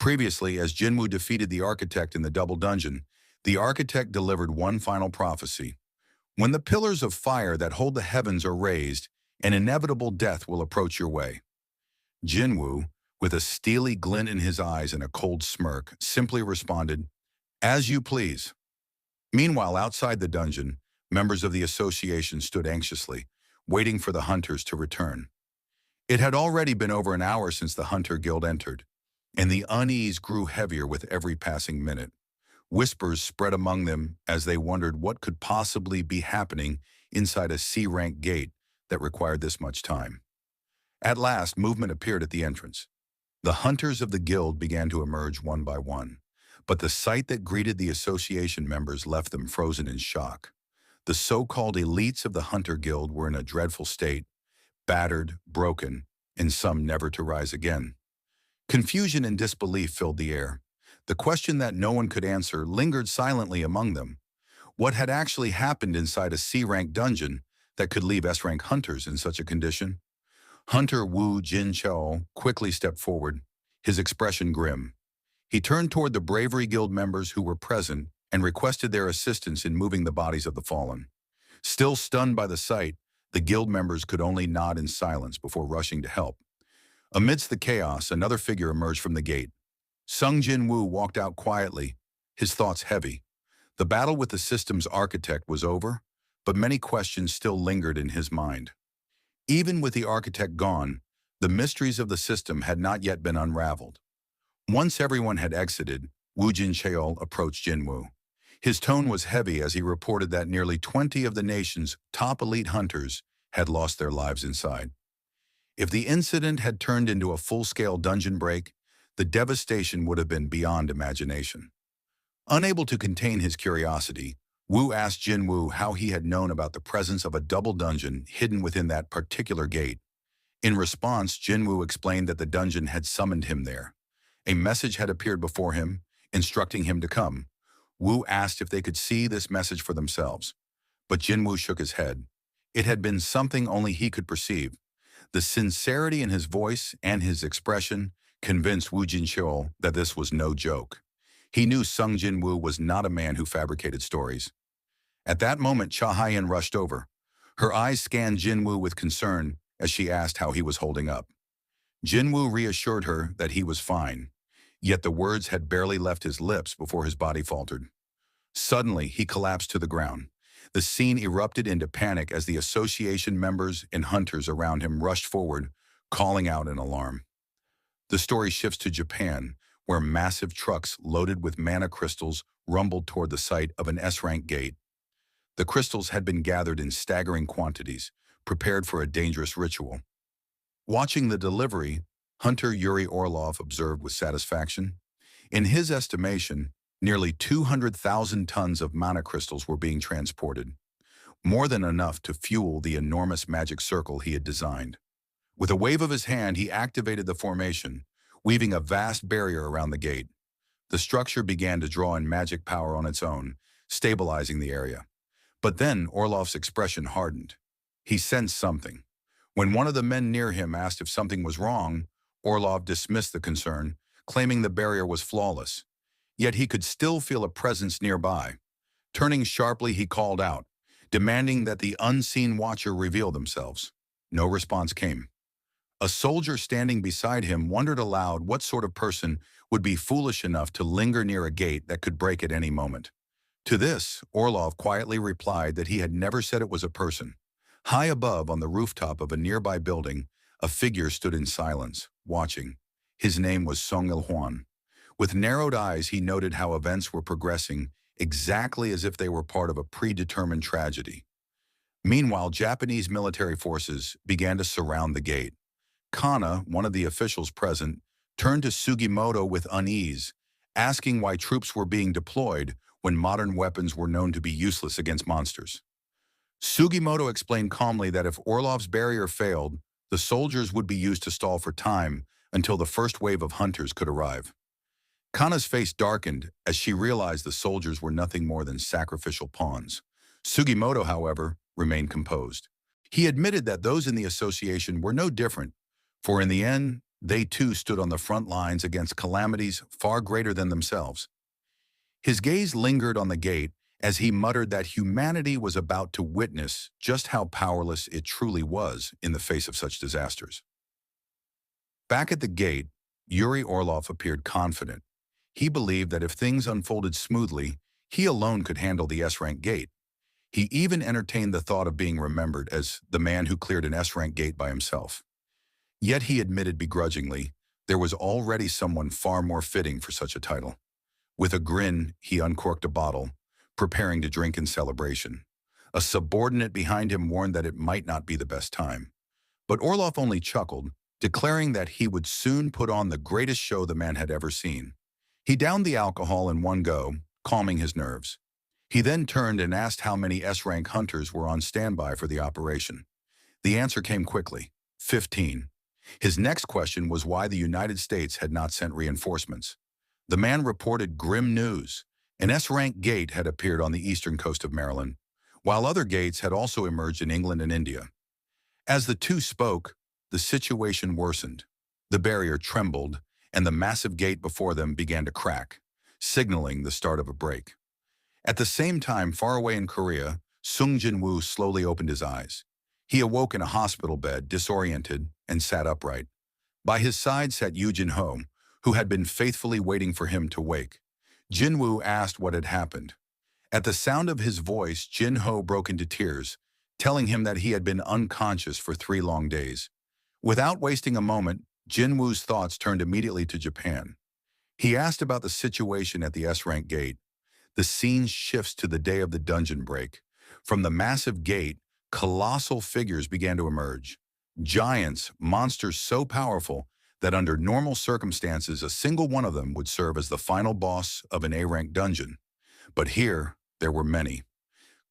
Previously, as Jinwoo defeated the architect in the double dungeon, the architect delivered one final prophecy. When the pillars of fire that hold the heavens are raised, an inevitable death will approach your way. Jinwoo, with a steely glint in his eyes and a cold smirk, simply responded, "As you please." Meanwhile, outside the dungeon, members of the association stood anxiously, waiting for the hunters to return. It had already been over an hour since the Hunter Guild entered, and the unease grew heavier with every passing minute. Whispers spread among them as they wondered what could possibly be happening inside a C-rank gate that required this much time. At last, movement appeared at the entrance. The hunters of the guild began to emerge one by one, but the sight that greeted the association members left them frozen in shock. The so-called elites of the Hunter Guild were in a dreadful state, battered, broken, and some never to rise again. Confusion and disbelief filled the air. The question that no one could answer lingered silently among them. What had actually happened inside a C-rank dungeon that could leave S-rank hunters in such a condition? Hunter Wu Jin-cheo quickly stepped forward, his expression grim. He turned toward the Bravery Guild members who were present and requested their assistance in moving the bodies of the fallen. Still stunned by the sight, the guild members could only nod in silence before rushing to help. Amidst the chaos, another figure emerged from the gate. Jin Woo walked out quietly, his thoughts heavy. The battle with the system's architect was over, but many questions still lingered in his mind. Even with the architect gone, the mysteries of the system had not yet been unraveled. Once everyone had exited, Wu Jin-cheo approached Jin Woo. His tone was heavy as he reported that nearly 20 of the nation's top elite hunters had lost their lives inside. If the incident had turned into a full-scale dungeon break, the devastation would have been beyond imagination. Unable to contain his curiosity, Wu asked Jin Woo how he had known about the presence of a double dungeon hidden within that particular gate. In response, Jin Woo explained that the dungeon had summoned him there. A message had appeared before him, instructing him to come. Wu asked if they could see this message for themselves, but Jin Woo shook his head. It had been something only he could perceive. The sincerity in his voice and his expression convinced Wu Jin-cheo that this was no joke. He knew Jin Woo was not a man who fabricated stories. At that moment, Cha Hyen rushed over. Her eyes scanned Jin Woo with concern as she asked how he was holding up. Jin Woo reassured her that he was fine, yet the words had barely left his lips before his body faltered. Suddenly, he collapsed to the ground. The scene erupted into panic as the association members and hunters around him rushed forward, calling out in alarm. The story shifts to Japan, where massive trucks loaded with mana crystals rumbled toward the site of an S-rank gate. The crystals had been gathered in staggering quantities, prepared for a dangerous ritual. Watching the delivery, Hunter Yuri Orlov observed with satisfaction. In his estimation, nearly 200,000 tons of mana crystals were being transported, more than enough to fuel the enormous magic circle he had designed. With a wave of his hand, he activated the formation, weaving a vast barrier around the gate. The structure began to draw in magic power on its own, stabilizing the area. But then Orlov's expression hardened. He sensed something. When one of the men near him asked if something was wrong, Orlov dismissed the concern, claiming the barrier was flawless. Yet he could still feel a presence nearby. Turning sharply, he called out, demanding that the unseen watcher reveal themselves. No response came. A soldier standing beside him wondered aloud what sort of person would be foolish enough to linger near a gate that could break at any moment. To this, Orlov quietly replied that he had never said it was a person. High above, on the rooftop of a nearby building, a figure stood in silence, watching. His name was Song Il-hwan. With narrowed eyes, he noted how events were progressing exactly as if they were part of a predetermined tragedy. Meanwhile, Japanese military forces began to surround the gate. Kana, one of the officials present, turned to Sugimoto with unease, asking why troops were being deployed when modern weapons were known to be useless against monsters. Sugimoto explained calmly that if Orlov's barrier failed, the soldiers would be used to stall for time until the first wave of hunters could arrive. Kana's face darkened as she realized the soldiers were nothing more than sacrificial pawns. Sugimoto, however, remained composed. He admitted that those in the association were no different, for in the end, they too stood on the front lines against calamities far greater than themselves. His gaze lingered on the gate as he muttered that humanity was about to witness just how powerless it truly was in the face of such disasters. Back at the gate, Yuri Orlov appeared confident. He believed that if things unfolded smoothly, he alone could handle the S-rank gate. He even entertained the thought of being remembered as the man who cleared an S-rank gate by himself. Yet he admitted begrudgingly, there was already someone far more fitting for such a title. With a grin, he uncorked a bottle, preparing to drink in celebration. A subordinate behind him warned that it might not be the best time. But Orlov only chuckled, declaring that he would soon put on the greatest show the man had ever seen. He downed the alcohol in one go, calming his nerves. He then turned and asked how many S-rank hunters were on standby for the operation. The answer came quickly, 15. His next question was why the United States had not sent reinforcements. The man reported grim news. An S-rank gate had appeared on the eastern coast of Maryland, while other gates had also emerged in England and India. As the two spoke, the situation worsened. The barrier trembled, and the massive gate before them began to crack, signaling the start of a break. At the same time, far away in Korea, Jin Woo slowly opened his eyes. He awoke in a hospital bed, disoriented, and sat upright. By his side sat Jin Ho, who had been faithfully waiting for him to wake. Jinwoo asked what had happened. At the sound of his voice, Jin Ho broke into tears, telling him that he had been unconscious for 3 long days. Without wasting a moment, Jinwoo's thoughts turned immediately to Japan. He asked about the situation at the S-rank gate. The scene shifts to the day of the dungeon break. From the massive gate, colossal figures began to emerge. Giants, monsters so powerful that under normal circumstances a single one of them would serve as the final boss of an A-rank dungeon. But here, there were many.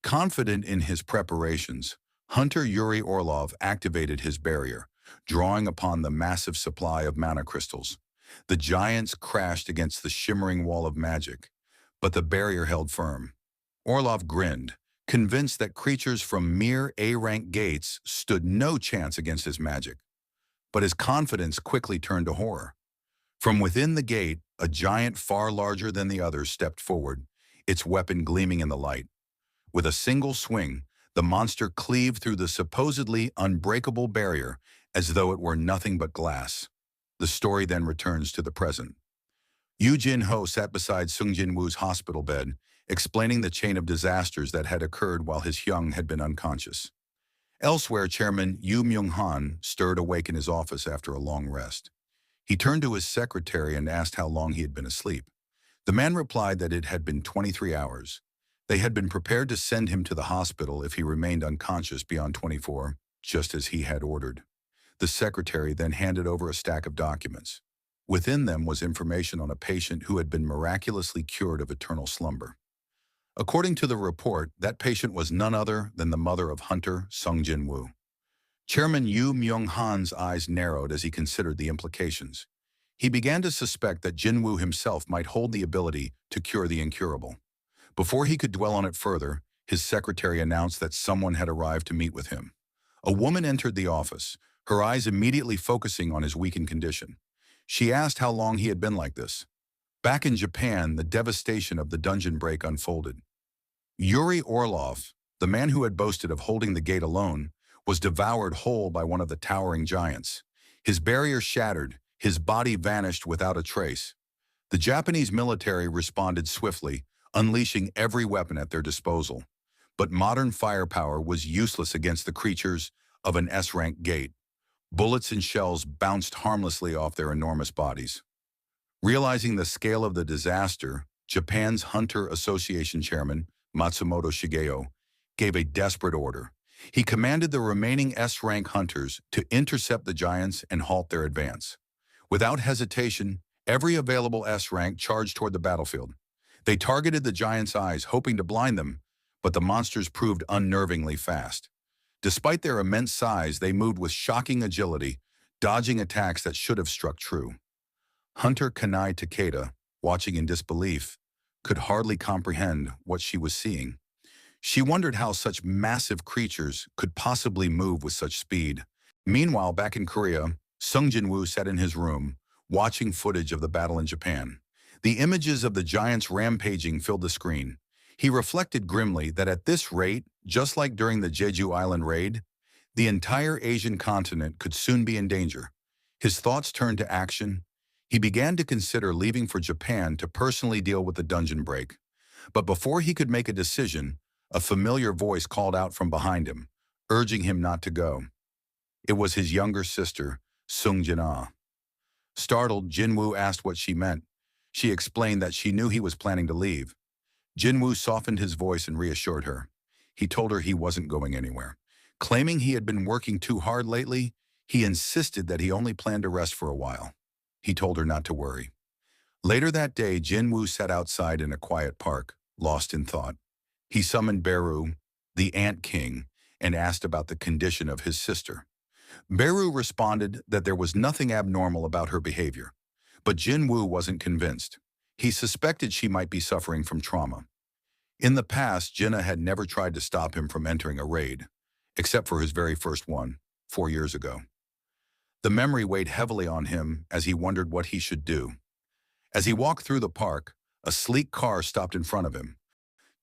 Confident in his preparations, Hunter Yuri Orlov activated his barrier, drawing upon the massive supply of mana crystals. The giants crashed against the shimmering wall of magic, but the barrier held firm. Orlov grinned, convinced that creatures from mere A-rank gates stood no chance against his magic. But his confidence quickly turned to horror. From within the gate, a giant far larger than the others stepped forward, its weapon gleaming in the light. With a single swing, the monster cleaved through the supposedly unbreakable barrier as though it were nothing but glass. The story then returns to the present. Jin Ho sat beside Jin Woo's hospital bed, explaining the chain of disasters that had occurred while his Hyung had been unconscious. Elsewhere, Chairman Yu Myung-han stirred awake in his office after a long rest. He turned to his secretary and asked how long he had been asleep. The man replied that it had been 23 hours. They had been prepared to send him to the hospital if he remained unconscious beyond 24, just as he had ordered. The secretary then handed over a stack of documents. Within them was information on a patient who had been miraculously cured of eternal slumber. According to the report, that patient was none other than the mother of Hunter Jin Woo. Chairman Yu Myung-han's eyes narrowed as he considered the implications. He began to suspect that Jin Woo himself might hold the ability to cure the incurable. Before he could dwell on it further, his secretary announced that someone had arrived to meet with him. A woman entered the office, her eyes immediately focusing on his weakened condition. She asked how long he had been like this. Back in Japan, the devastation of the dungeon break unfolded. Yuri Orlov, the man who had boasted of holding the gate alone, was devoured whole by one of the towering giants. His barrier shattered, his body vanished without a trace. The Japanese military responded swiftly, unleashing every weapon at their disposal. But modern firepower was useless against the creatures of an S-rank gate. Bullets and shells bounced harmlessly off their enormous bodies. Realizing the scale of the disaster, Japan's Hunter Association chairman, Matsumoto gave a desperate order. He commanded the remaining S-rank hunters to intercept the giants and halt their advance. Without hesitation, every available S-rank charged toward the battlefield. They targeted the giants' eyes, hoping to blind them, but the monsters proved unnervingly fast. Despite their immense size, they moved with shocking agility, dodging attacks that should have struck true. Hunter Kanai Takeda, watching in disbelief, could hardly comprehend what she was seeing. She wondered how such massive creatures could possibly move with such speed. Meanwhile, back in Korea, Jin Woo sat in his room, watching footage of the battle in Japan. The images of the giants rampaging filled the screen. He reflected grimly that at this rate, just like during the Jeju Island raid, the entire Asian continent could soon be in danger. His thoughts turned to action. He began to consider leaving for Japan to personally deal with the dungeon break. But before he could make a decision, a familiar voice called out from behind him, urging him not to go. It was his younger sister, Jin-ah. Startled, Jinwoo asked what she meant. She explained that she knew he was planning to leave. Jinwoo softened his voice and reassured her. He told her he wasn't going anywhere. Claiming he had been working too hard lately, he insisted that he only planned to rest for a while. He told her not to worry. Later that day, Jinwoo sat outside in a quiet park, lost in thought. He summoned Beru, the Ant King, and asked about the condition of his sister. Beru responded that there was nothing abnormal about her behavior, but Jinwoo wasn't convinced. He suspected she might be suffering from trauma. In the past, Jinna had never tried to stop him from entering a raid, except for his very first one, 4 years ago. The memory weighed heavily on him as he wondered what he should do. As he walked through the park, a sleek car stopped in front of him.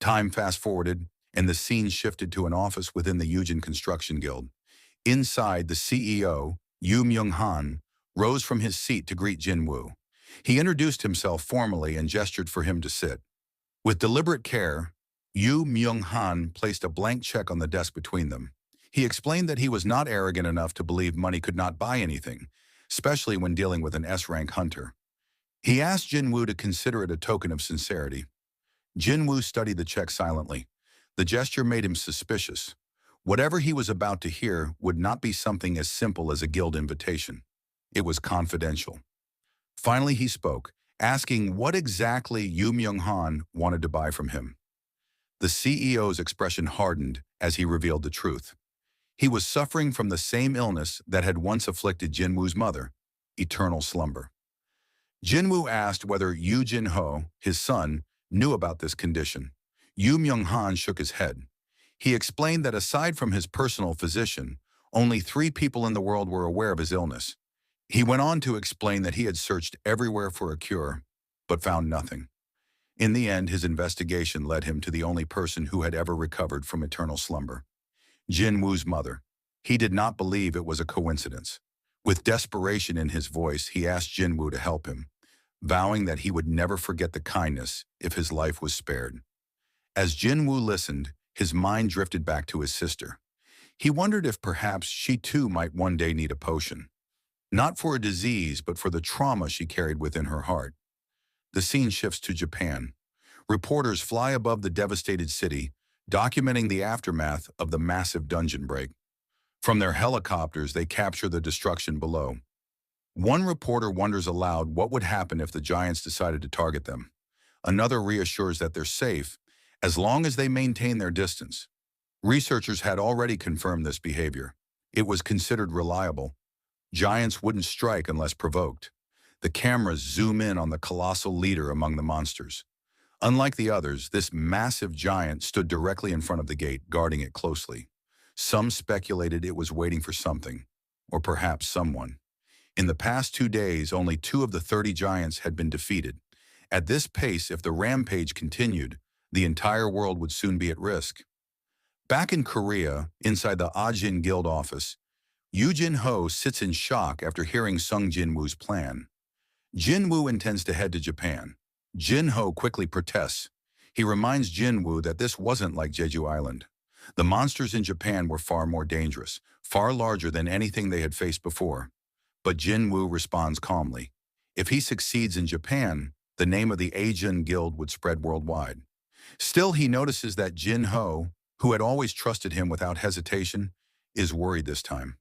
Time fast-forwarded, and the scene shifted to an office within the Yujin Construction Guild. Inside, the CEO, Yu Myung-han, rose from his seat to greet Jinwoo. He introduced himself formally and gestured for him to sit. With deliberate care, Yu Myung-han placed a blank check on the desk between them. He explained that he was not arrogant enough to believe money could not buy anything, especially when dealing with an S-rank hunter. He asked Jinwoo to consider it a token of sincerity. Jinwoo studied the check silently. The gesture made him suspicious. Whatever he was about to hear would not be something as simple as a guild invitation. It was confidential. Finally, he spoke, asking what exactly Yu Myung-han wanted to buy from him. The CEO's expression hardened as he revealed the truth. He was suffering from the same illness that had once afflicted Jinwoo's mother, eternal slumber. Jinwoo asked whether Yu Jin-ho, his son, knew about this condition. Yu Myung-han shook his head. He explained that aside from his personal physician, only 3 people in the world were aware of his illness. He went on to explain that he had searched everywhere for a cure, but found nothing. In the end, his investigation led him to the only person who had ever recovered from eternal slumber, Jinwoo's mother. He did not believe it was a coincidence. With desperation in his voice, he asked Jinwoo to help him, vowing that he would never forget the kindness if his life was spared. As Jinwoo listened, his mind drifted back to his sister. He wondered if perhaps she too might one day need a potion. Not for a disease, but for the trauma she carried within her heart. The scene shifts to Japan. Reporters fly above the devastated city, documenting the aftermath of the massive dungeon break. From their helicopters, they capture the destruction below. One reporter wonders aloud what would happen if the giants decided to target them. Another reassures that they're safe, as long as they maintain their distance. Researchers had already confirmed this behavior. It was considered reliable. Giants wouldn't strike unless provoked. The cameras zoom in on the colossal leader among the monsters. Unlike the others, this massive giant stood directly in front of the gate, guarding it closely. Some speculated it was waiting for something, or perhaps someone. In the past 2 days, only 2 of the 30 giants had been defeated. At this pace, if the rampage continued, the entire world would soon be at risk. Back in Korea, inside the Ajin Guild office, Yu Jin-ho sits in shock after hearing Sung Jinwoo's plan. Jinwoo intends to head to Japan. Jin-ho quickly protests. He reminds Jinwoo that this wasn't like Jeju Island. The monsters in Japan were far more dangerous, far larger than anything they had faced before. But Jinwoo responds calmly. If he succeeds in Japan, the name of the Ajin Guild would spread worldwide. Still, he notices that Jin-ho, who had always trusted him without hesitation, is worried this time.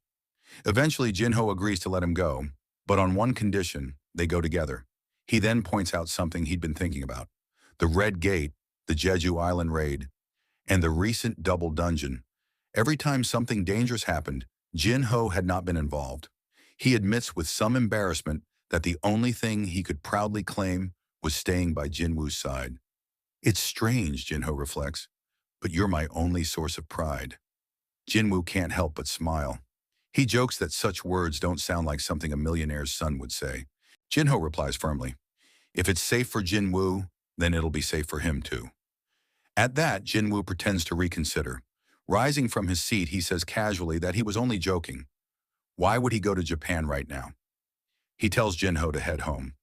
Eventually, Jin-ho agrees to let him go, but on one condition: they go together. He then points out something he'd been thinking about: the Red Gate, the Jeju Island raid, and the recent double dungeon. Every time something dangerous happened, Jin-ho had not been involved. He admits with some embarrassment that the only thing he could proudly claim was staying by Jinwoo's side. It's strange, Jin-ho reflects, but you're my only source of pride. Jinwoo can't help but smile. He jokes that such words don't sound like something a millionaire's son would say. Jinho replies firmly, if it's safe for Jin Woo, then it'll be safe for him too. At that, Jin Woo pretends to reconsider. Rising from his seat, he says casually that he was only joking. Why would he go to Japan right now? He tells Jinho to head home.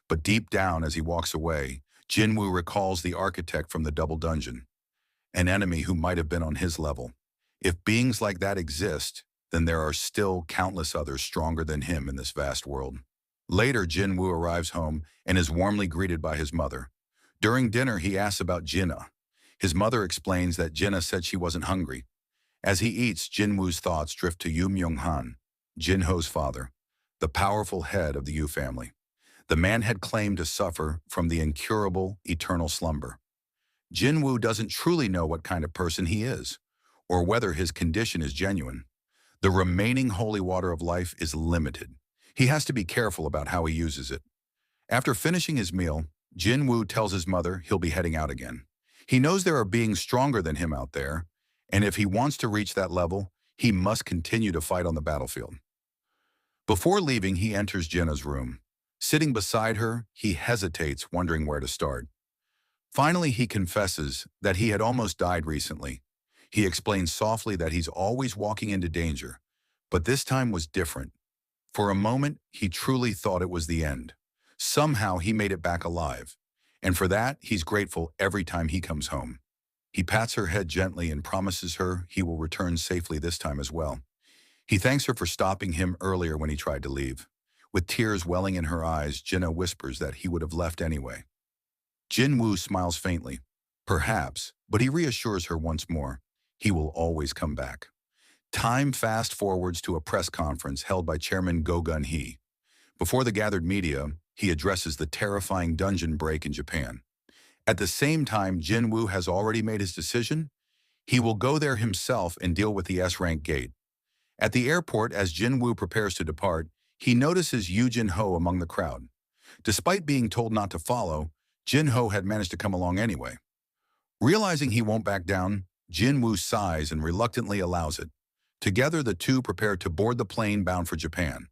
But deep down, as he walks away, Jin Woo recalls the architect from the double dungeon, an enemy who might have been on his level. If beings like that exist, then there are still countless others stronger than him in this vast world. Later, Jin Woo arrives home and is warmly greeted by his mother. During dinner, he asks about Jinna. His mother explains that Jinna said she wasn't hungry. As he eats, Jin Woo's thoughts drift to Yu Myung-han, Jinho's father, the powerful head of the Yu family. The man had claimed to suffer from the incurable, eternal slumber. Jin Woo doesn't truly know what kind of person he is, or whether his condition is genuine. The remaining holy water of life is limited. He has to be careful about how he uses it. After finishing his meal, Jin Woo tells his mother he'll be heading out again. He knows there are beings stronger than him out there, and if he wants to reach that level, he must continue to fight on the battlefield. Before leaving, he enters Jinna's room. Sitting beside her, he hesitates, wondering where to start. Finally, he confesses that he had almost died recently. He explains softly that he's always walking into danger, but this time was different. For a moment, he truly thought it was the end. Somehow, he made it back alive, and for that, he's grateful every time he comes home. He pats her head gently and promises her he will return safely this time as well. He thanks her for stopping him earlier when he tried to leave. With tears welling in her eyes, Jinna whispers that he would have left anyway. Jin Woo smiles faintly. Perhaps, but he reassures her once more. He will always come back. Time fast forwards to a press conference held by Chairman Go Gun-hee. Before the gathered media, he addresses the terrifying dungeon break in Japan. At the same time, Jin Woo has already made his decision. He will go there himself and deal with the S-rank gate. At the airport, as Jin Woo prepares to depart, he notices Yu Jin-ho among the crowd. Despite being told not to follow, Jin-ho had managed to come along anyway. Realizing he won't back down, Jin Woo sighs and reluctantly allows it. Together, the two prepare to board the plane bound for Japan.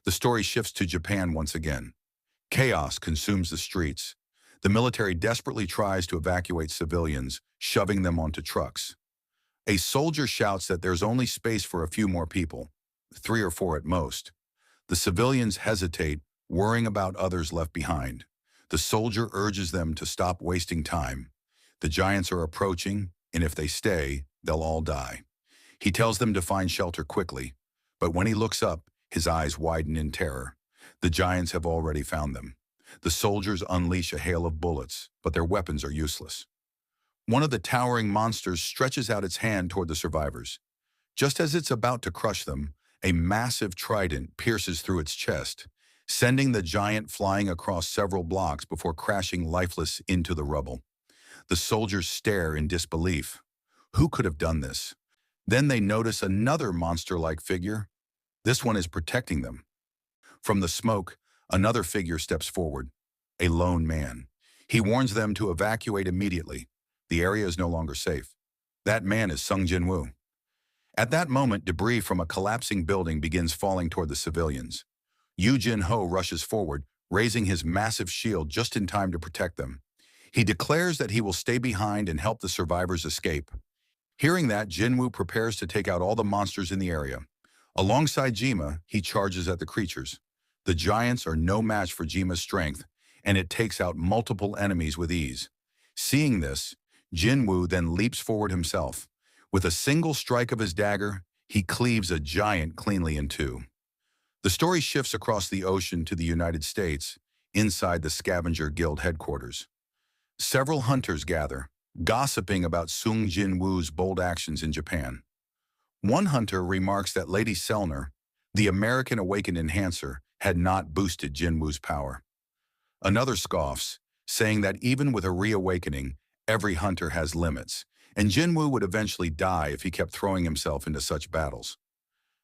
The story shifts to Japan once again. Chaos consumes the streets. The military desperately tries to evacuate civilians, shoving them onto trucks. A soldier shouts that there's only space for a few more people, 3 or 4 at most. The civilians hesitate, worrying about others left behind. The soldier urges them to stop wasting time. The giants are approaching, and if they stay, they'll all die. He tells them to find shelter quickly, but when he looks up, his eyes widen in terror. The giants have already found them. The soldiers unleash a hail of bullets, but their weapons are useless. One of the towering monsters stretches out its hand toward the survivors. Just as it's about to crush them, a massive trident pierces through its chest, sending the giant flying across several blocks before crashing lifeless into the rubble. The soldiers stare in disbelief. Who could have done this? Then they notice another monster-like figure. This one is protecting them. From the smoke, another figure steps forward, a lone man. He warns them to evacuate immediately. The area is no longer safe. That man is Sung Jin Woo. At that moment, debris from a collapsing building begins falling toward the civilians. Yu Jin-ho rushes forward, raising his massive shield just in time to protect them. He declares that he will stay behind and help the survivors escape. Hearing that, Jin Woo prepares to take out all the monsters in the area. Alongside Jima, he charges at the creatures. The giants are no match for Jima's strength, and it takes out multiple enemies with ease. Seeing this, Jin Woo then leaps forward himself. With a single strike of his dagger, he cleaves a giant cleanly in two. The story shifts across the ocean to the United States, inside the Scavenger Guild headquarters. Several hunters gather, gossiping about Sung Jin Woo's bold actions in Japan. One hunter remarks that Lady Selner, the American Awakened Enhancer, had not boosted Jin Woo's power. Another scoffs, saying that even with a reawakening, every hunter has limits, and Jin Woo would eventually die if he kept throwing himself into such battles.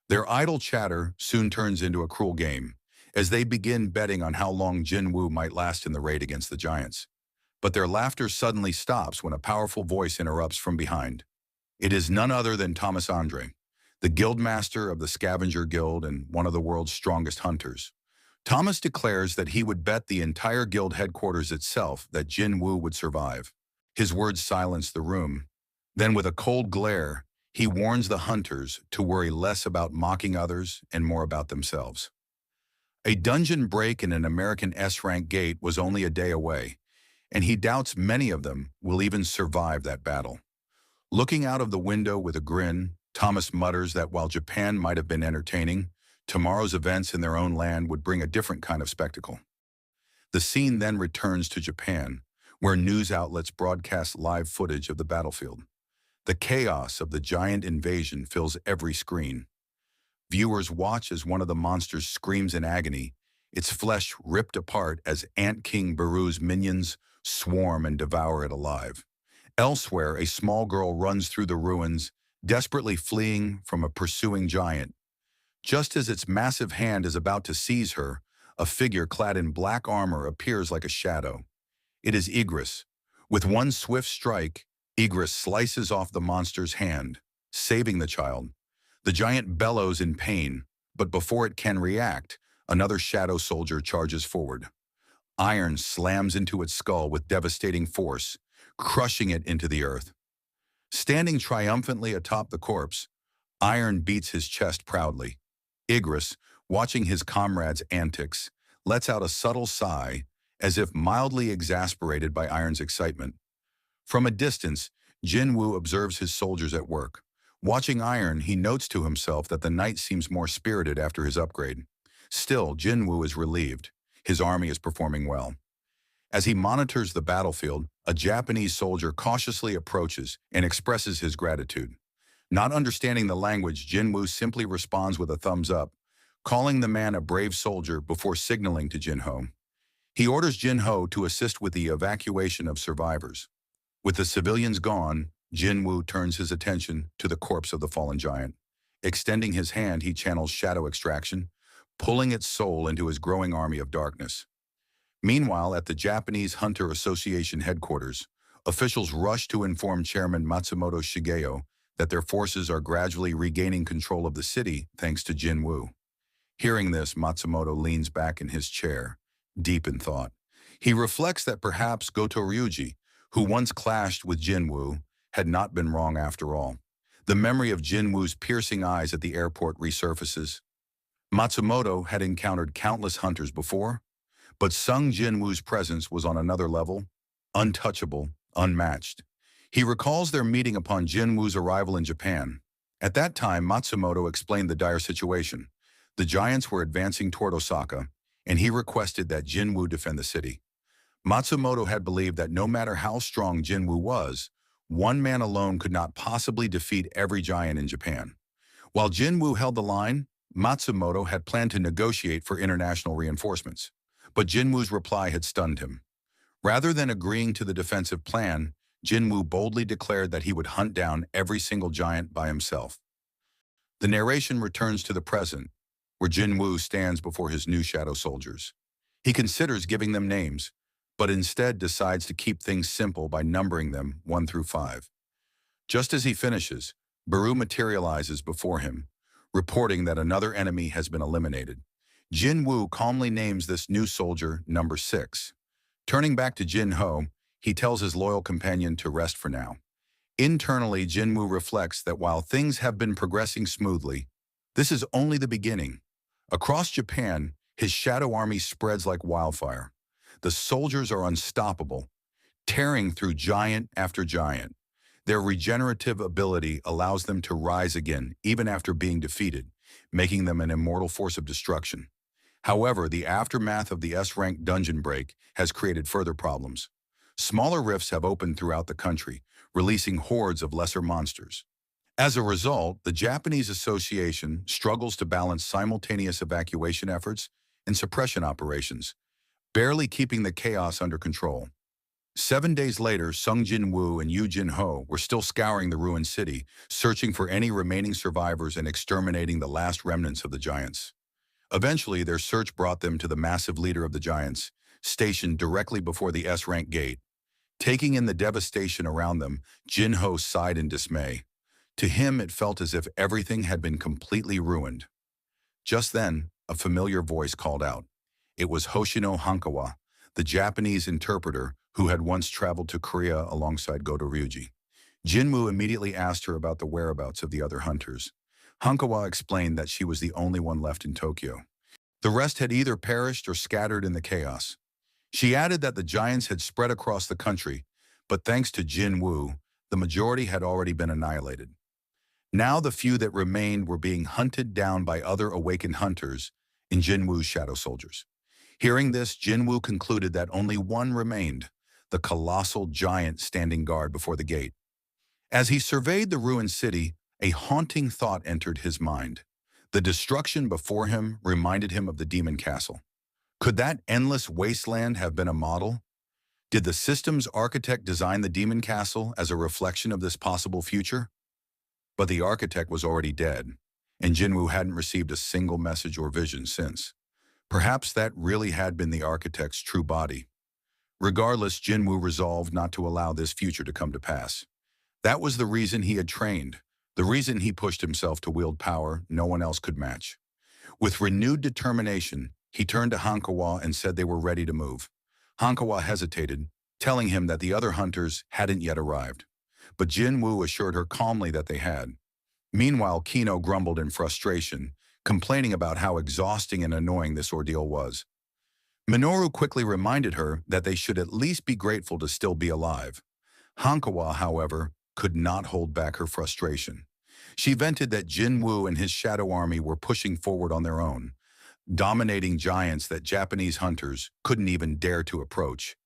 Their idle chatter soon turns into a cruel game, as they begin betting on how long Jin Woo might last in the raid against the giants. But their laughter suddenly stops when a powerful voice interrupts from behind. It is none other than Thomas Andre. the guildmaster of the Scavenger Guild and one of the world's strongest hunters. Thomas declares that he would bet the entire guild headquarters itself that Jin Woo would survive. His words silence the room. Then with a cold glare, he warns the hunters to worry less about mocking others and more about themselves. A dungeon break in an American S-rank gate was only a day away, and he doubts many of them will even survive that battle. Looking out of the window with a grin, Thomas mutters that while Japan might have been entertaining, tomorrow's events in their own land would bring a different kind of spectacle. The scene then returns to Japan, where news outlets broadcast live footage of the battlefield. The chaos of the giant invasion fills every screen. Viewers watch as one of the monsters screams in agony, its flesh ripped apart as Ant King Baru's minions swarm and devour it alive. Elsewhere, a small girl runs through the ruins, desperately fleeing from a pursuing giant. Just as its massive hand is about to seize her, a figure clad in black armor appears like a shadow. It is Igris. With one swift strike, Igris slices off the monster's hand, saving the child. The giant bellows in pain, but before it can react, another shadow soldier charges forward. Iron slams into its skull with devastating force, crushing it into the earth. Standing triumphantly atop the corpse, Iron beats his chest proudly. Igris, watching his comrades' antics, lets out a subtle sigh, as if mildly exasperated by Iron's excitement. From a distance, Jin Woo observes his soldiers at work. Watching Iron, he notes to himself that the knight seems more spirited after his upgrade. Still, Jin Woo is relieved. His army is performing well. As he monitors the battlefield, a Japanese soldier cautiously approaches and expresses his gratitude. Not understanding the language, Jin Woo simply responds with a thumbs up, calling the man a brave soldier before signaling to Jin Ho. He orders Jin Ho to assist with the evacuation of survivors. With the civilians gone, Jin Woo turns his attention to the corpse of the fallen giant. Extending his hand, he channels shadow extraction, pulling its soul into his growing army of darkness. Meanwhile, at the Japanese Hunter Association headquarters, officials rush to inform Chairman Matsumoto Shigeo that their forces are gradually regaining control of the city thanks to Jin Woo. Hearing this, Matsumoto leans back in his chair, deep in thought. He reflects that perhaps Goto Ryuji, who once clashed with Jin Woo, had not been wrong after all. The memory of Jin Woo's piercing eyes at the airport resurfaces. Matsumoto had encountered countless hunters before, but Sung Jin Woo's presence was on another level, untouchable, unmatched. He recalls their meeting upon Jin Woo's arrival in Japan. At that time, Matsumoto explained the dire situation. The giants were advancing toward Osaka, and he requested that Jin Woo defend the city. Matsumoto had believed that no matter how strong Jin Woo was, one man alone could not possibly defeat every giant in Japan. While Jin Woo held the line, Matsumoto had planned to negotiate for international reinforcements. But Jin Woo's reply had stunned him. Rather than agreeing to the defensive plan, Jin Woo boldly declared that he would hunt down every single giant by himself. The narration returns to the present, where Jin Woo stands before his new shadow soldiers. He considers giving them names, but instead decides to keep things simple by numbering them 1 through 5. Just as he finishes, Baru materializes before him, reporting that another enemy has been eliminated. Jin Woo calmly names this new soldier number 6. Turning back to Jin Ho, he tells his loyal companion to rest for now. Internally, Jin Woo reflects that while things have been progressing smoothly, this is only the beginning. Across Japan, his shadow army spreads like wildfire. The soldiers are unstoppable, tearing through giant after giant. Their regenerative ability allows them to rise again, even after being defeated, making them an immortal force of destruction. However, the aftermath of the S-rank dungeon break has created further problems. Smaller rifts have opened throughout the country, releasing hordes of lesser monsters. As a result, the Japanese Association struggles to balance simultaneous evacuation efforts and suppression operations, barely keeping the chaos under control. 7 days later, Sung Jin Woo and Yu Jin Ho were still scouring the ruined city, searching for any remaining survivors and exterminating the last remnants of the giants. Eventually, their search brought them to the massive leader of the giants, stationed directly before the S-rank gate. Taking in the devastation around them, Jin Ho sighed in dismay. To him, it felt as if everything had been completely ruined. Just then, a familiar voice called out. It was Hoshino Hankawa, the Japanese interpreter who had once traveled to Korea alongside Goto Ryuji. Jinwoo immediately asked her about the whereabouts of the other hunters. Hankawa explained that she was the only one left in Tokyo. The rest had either perished or scattered in the chaos. She added that the giants had spread across the country, but thanks to Jin Woo, the majority had already been annihilated. Now the few that remained were being hunted down by other awakened hunters in Jin Woo's shadow soldiers. Hearing this, Jin Woo concluded that only one remained, the colossal giant standing guard before the gate. As he surveyed the ruined city, a haunting thought entered his mind. The destruction before him reminded him of the demon castle. Could that endless wasteland have been a model? Did the system's architect design the demon castle as a reflection of this possible future? But the architect was already dead, and Jinwoo hadn't received a single message or vision since. Perhaps that really had been the architect's true body. Regardless, Jinwoo resolved not to allow this future to come to pass. That was the reason he had trained, the reason he pushed himself to wield power no one else could match. With renewed determination, he turned to Hankawa and said they were ready to move. Hankawa hesitated, telling him that the other hunters hadn't yet arrived. But Jin Woo assured her calmly that they had. Meanwhile, Kino grumbled in frustration, complaining about how exhausting and annoying this ordeal was. Minoru quickly reminded her that they should at least be grateful to still be alive. Hankawa, however, could not hold back her frustration. She vented that Jin Woo and his shadow army were pushing forward on their own, dominating giants that Japanese hunters couldn't even dare to approach.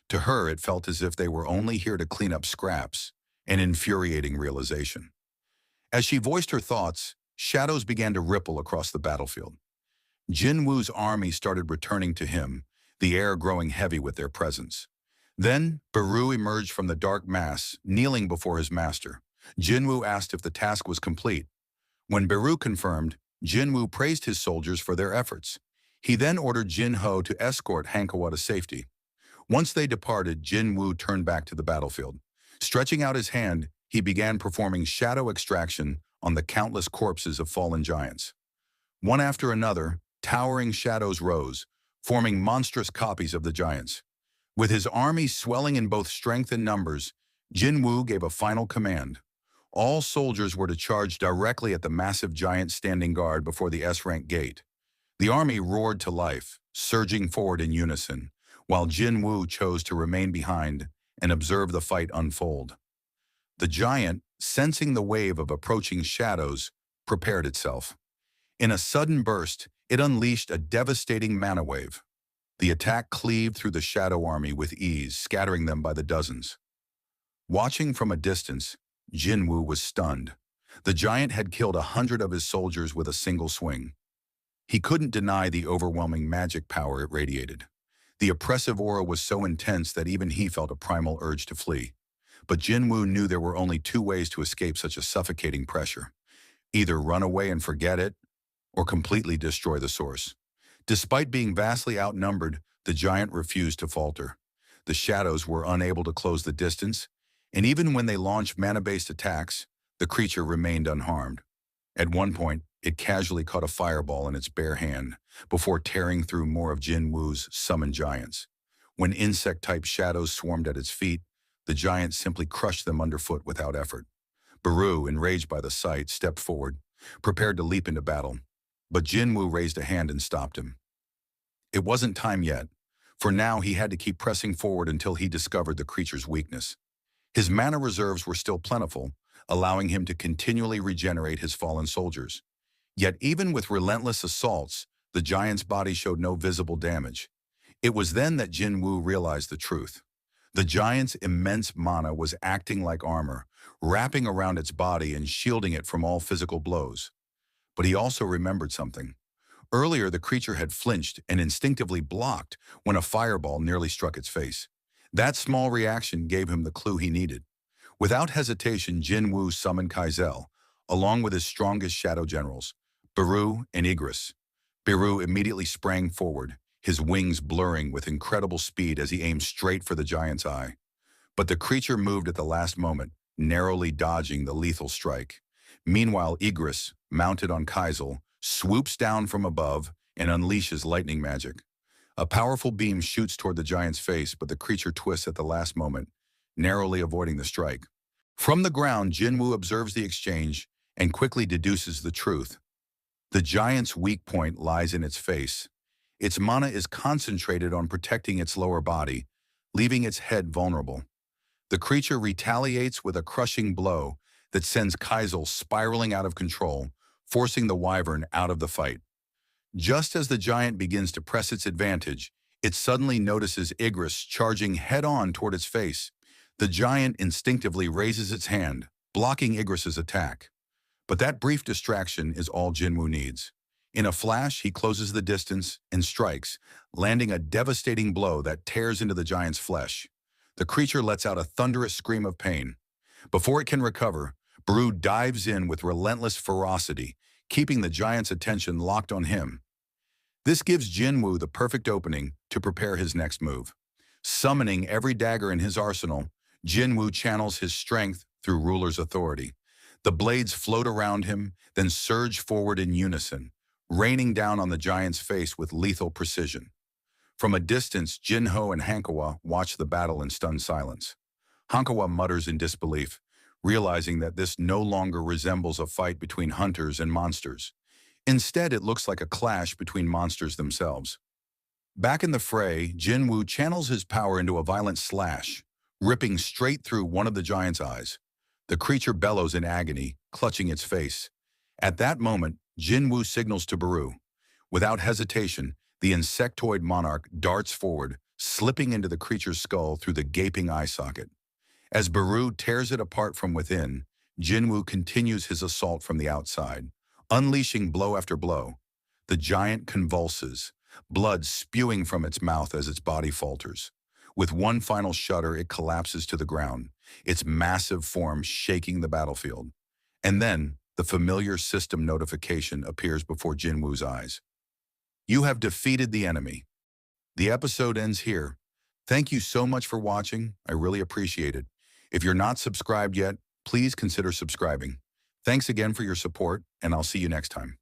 To her, it felt as if they were only here to clean up scraps, an infuriating realization. As she voiced her thoughts, shadows began to ripple across the battlefield. Jin Woo's army started returning to him, the air growing heavy with their presence. Then, Baru emerged from the dark mass, kneeling before his master. Jin Woo asked if the task was complete. When Baru confirmed, Jin Woo praised his soldiers for their efforts. He then ordered Jin Ho to escort Hankawa to safety. Once they departed, Jin Woo turned back to the battlefield. Stretching out his hand, he began performing shadow extraction on the countless corpses of fallen giants. One after another, towering shadows rose, forming monstrous copies of the giants. With his army swelling in both strength and numbers, Jin Woo gave a final command. All soldiers were to charge directly at the massive giant standing guard before the S-rank gate. The army roared to life, surging forward in unison, while Jin Woo chose to remain behind and observe the fight unfold. The giant, sensing the wave of approaching shadows, prepared itself. In a sudden burst, it unleashed a devastating mana wave. The attack cleaved through the shadow army with ease, scattering them by the dozens. Watching from a distance, Jin Woo was stunned. The giant had killed 100 of his soldiers with a single swing. He couldn't deny the overwhelming magic power it radiated. The oppressive aura was so intense that even he felt a primal urge to flee. But Jin Woo knew there were only two ways to escape such a suffocating pressure. Either run away and forget it, or completely destroy the source. Despite being vastly outnumbered, the giant refused to falter. The shadows were unable to close the distance, and even when they launched mana-based attacks, the creature remained unharmed. At one point, it casually caught a fireball in its bare hand, before tearing through more of Jin Woo's summoned giants. When insect-type shadows swarmed at its feet, the giant simply crushed them underfoot without effort. Baru, enraged by the sight, stepped forward, prepared to leap into battle. But Jin Woo raised a hand and stopped him. It wasn't time yet. For now, he had to keep pressing forward until he discovered the creature's weakness. His mana reserves were still plentiful, allowing him to continually regenerate his fallen soldiers. Yet even with relentless assaults, the giant's body showed no visible damage. It was then that Jin Woo realized the truth. The giant's immense mana was acting like armor, wrapping around its body and shielding it from all physical blows. But he also remembered something. Earlier, the creature had flinched and instinctively blocked when a fireball nearly struck its face. That small reaction gave him the clue he needed. Without hesitation, Jin Woo summoned Kaizel, along with his strongest shadow generals, Baru and Igris. Baru immediately sprang forward, his wings blurring with incredible speed as he aimed straight for the giant's eye. But the creature moved at the last moment, narrowly dodging the lethal strike. Meanwhile, Igris, mounted on Kaisel, swoops down from above and unleashes lightning magic. A powerful beam shoots toward the giant's face, but the creature twists at the last moment, narrowly avoiding the strike. From the ground, Jin Woo observes the exchange and quickly deduces the truth. The giant's weak point lies in its face. Its mana is concentrated on protecting its lower body, leaving its head vulnerable. The creature retaliates with a crushing blow that sends Kaisel spiraling out of control, forcing the wyvern out of the fight. Just as the giant begins to press its advantage, it suddenly notices Igris charging head-on toward its face. The giant instinctively raises its hand, blocking Igris's attack. But that brief distraction is all Jinwoo needs. In a flash, he closes the distance and strikes, landing a devastating blow that tears into the giant's flesh. The creature lets out a thunderous scream of pain. Before it can recover, Baru dives in with relentless ferocity, keeping the giant's attention locked on him. This gives Jinwoo the perfect opening to prepare his next move. Summoning every dagger in his arsenal, Jinwoo channels his strength through Ruler's authority. The blades float around him, then surge forward in unison, raining down on the giant's face with lethal precision. From a distance, Jinho and Hankawa watch the battle in stunned silence. Hankawa mutters in disbelief, realizing that this no longer resembles a fight between hunters and monsters. Instead, it looks like a clash between monsters themselves. Back in the fray, Jinwoo channels his power into a violent slash, ripping straight through one of the giant's eyes. The creature bellows in agony, clutching its face. At that moment, Jinwoo signals to Baru. Without hesitation, the insectoid monarch darts forward, slipping into the creature's skull through the gaping eye socket. As Baru tears it apart from within, Jinwoo continues his assault from the outside, unleashing blow after blow. The giant convulses, blood spewing from its mouth as its body falters. With one final shudder, it collapses to the ground, its massive form shaking the battlefield. And then, the familiar system notification appears before Jinwoo's eyes. You have defeated the enemy. The episode ends here. Thank you so much for watching. I really appreciate it. If you're not subscribed yet, please consider subscribing. Thanks again for your support, and I'll see you next time.